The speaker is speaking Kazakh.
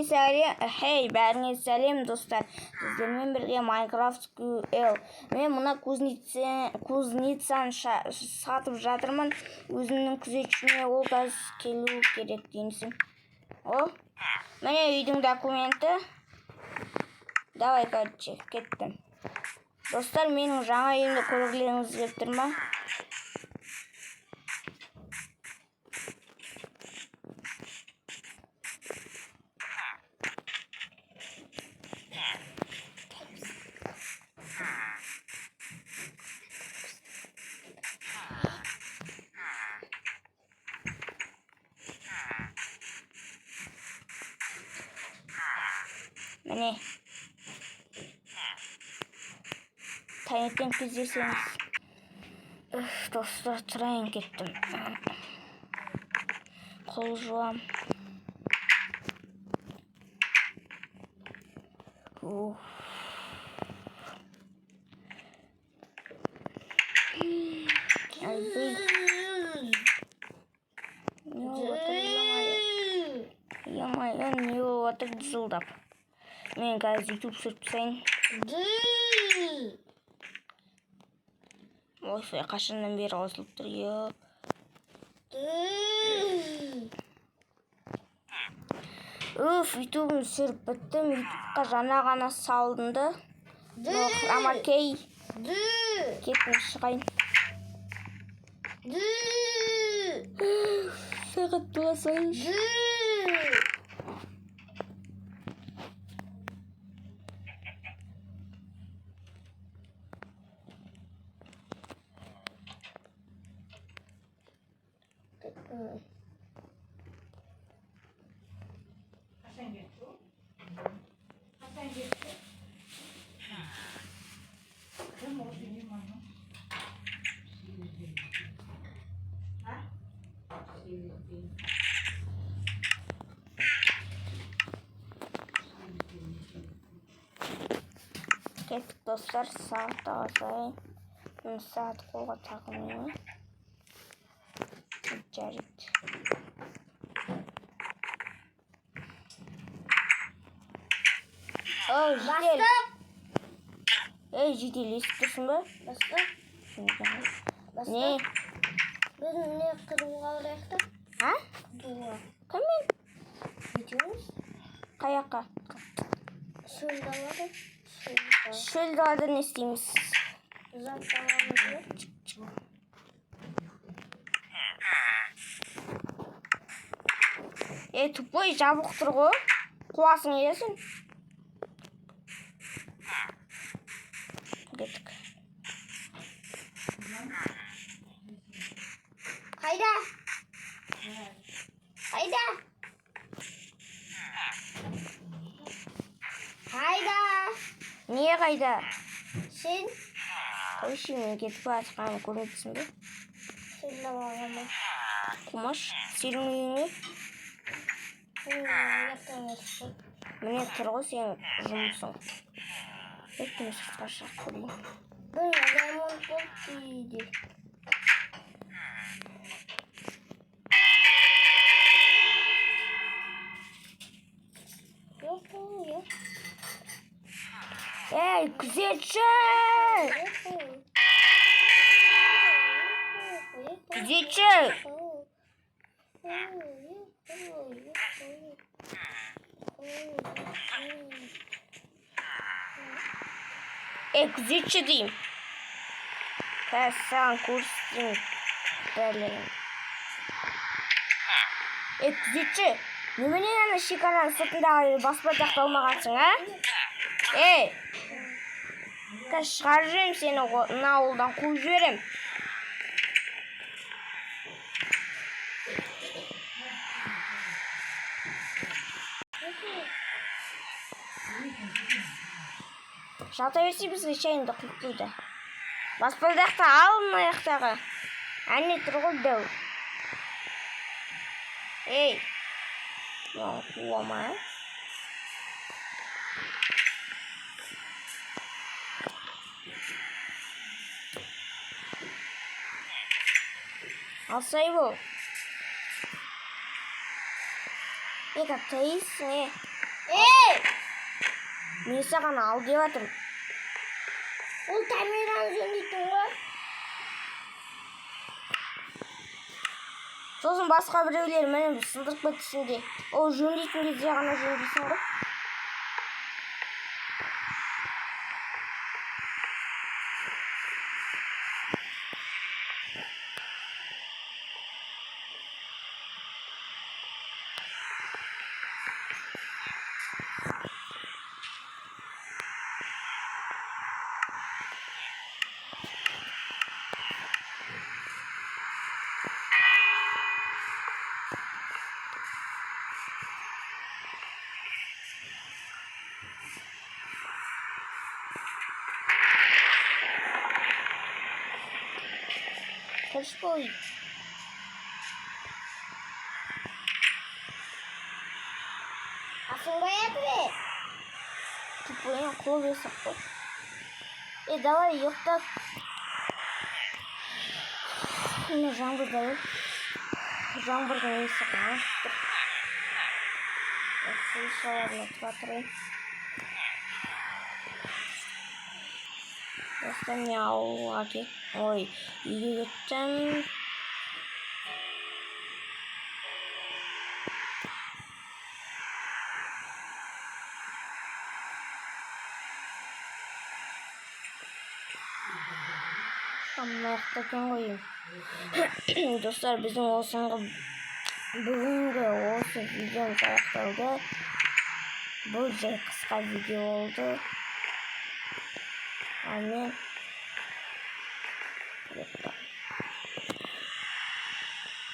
бәріңе сәлем достар. Сіздермен бірге Minecraft QL. Мен мұна кузницаны сатып жатырмын. Өзімнің күзетшіме ол газ келу керек деймісің. О, міне үйдің документі. Давай, короче, кеттім. Достар, менің жаңа үйімді көргілеріңіз келіп тұр ма? Міне. Таңертең кездесеміз. Достар, тұрайын кеттім. Қол жуам. Не отыр жылдап. Мен қазір YouTube сүріп тастайын. Ой, қашаннан бері қосылып тұр. YouTube'ым сүріп біттім. YouTube'қа жаңа ғана салдымды. Амакей. Кеттім шығайын. Сағат боласайын. Kеттік достар, сағат ағасайын. Сағат қолға тағылмаймын. Жарайды. Жедел. Жедел, естіп тұрсың ба? Бастап. Не? Біз не қыруға ұрайықта? Дуға. Кіммен? Өтеміз? Қаяққа? Шөлді алады. Шөлді алады не істейміз? Затты аламыз. Тупой жабық тұр ғой. Қуасың ересің. Кеттік. Қайда? Қайда? Қайда? Не қайда? Сен? Қойшы, мен кетіп басқаны көрмейсің бе? Сен лавағама. Құмаш, сенің үйіңе? Міне тұр ғой сен жұмысың. Еттің сұртқа шақ көрмей. Бұл ремонт болып дейді. Күзетші! Күзетші! Күзетші дейм. Саған көрсетейін. Бәлерім. Күзетші! Неменен ана шекараның сыртындағы баспатақты алмағансың, а? Шығарып жүрем сені ауылдан қуып жіберем. Жалта берсе бізге шайынды құйып қойды. Баспалдақты алын аяқтағы. Әне тұр ғой дәу. Қуама. Алсай бұл. Eka, тейсің, Ey! Мен саған ал деп жатырмын. Ол камераны жөндейтін ғой. Сосын басқа біреулер мені сындырып кетсін де. Ол жөндейтін кезде ғана жөндейсің ғой. Karışmayın. Асың бояды. Тупой кол весок. Давай ёпта. Мне жаңбыр дает. Жаңбырдың иісі қанып тұр. Слышала, смотри. Просто мяу, аки. Ой, үйге кеттім. Мықты екен ғой. Достар, біздің осынғы бүгінгі осы видеомыз аяқталды. Бұл жай қысқа видео болды. Ал мен